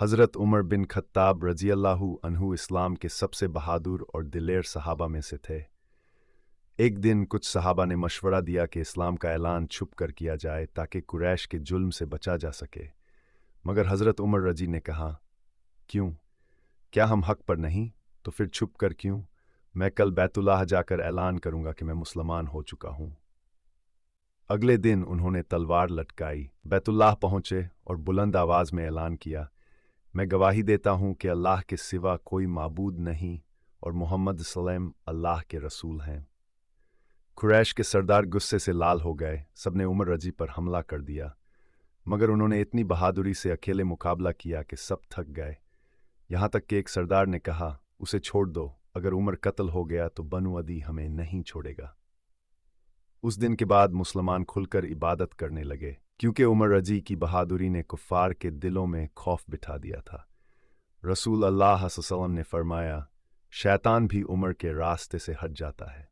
हज़रत Umar bin Khattab रज़ियल्लाहु अन्हु इस्लाम के सबसे बहादुर और दिलेर सहाबा में से थे। एक दिन कुछ सहाबा ने मशवरा दिया कि इस्लाम का ऐलान छुप कर किया जाए ताकि कुरैश के जुल्म से बचा जा सके। मगर हज़रत उमर रजी ने कहा, क्यों? क्या हम हक पर नहीं? तो फिर छुप कर क्यों? मैं कल बैतुल्लाह जाकर ऐलान करूंगा कि मैं मुसलमान हो चुका हूं। अगले दिन उन्होंने तलवार लटकाई, बैतुल्लाह पहुंचे और बुलंद आवाज में ऐलान किया, मैं गवाही देता हूं कि अल्लाह के सिवा कोई माबूद नहीं और मोहम्मद सल्लम अल्लाह के रसूल हैं। कुरैश के सरदार गुस्से से लाल हो गए, सबने उमर रजी पर हमला कर दिया, मगर उन्होंने इतनी बहादुरी से अकेले मुकाबला किया कि सब थक गए। यहां तक कि एक सरदार ने कहा, उसे छोड़ दो, अगर उमर कत्ल हो गया तो बनु अदी हमें नहीं छोड़ेगा। उस दिन के बाद मुसलमान खुलकर इबादत करने लगे, क्योंकि उमर रजी की बहादुरी ने कुफ्फार के दिलों में खौफ बिठा दिया था। रसूल अल्लाह सल्लल्लाहु अलैहि वसल्लम ने फरमाया, शैतान भी उमर के रास्ते से हट जाता है।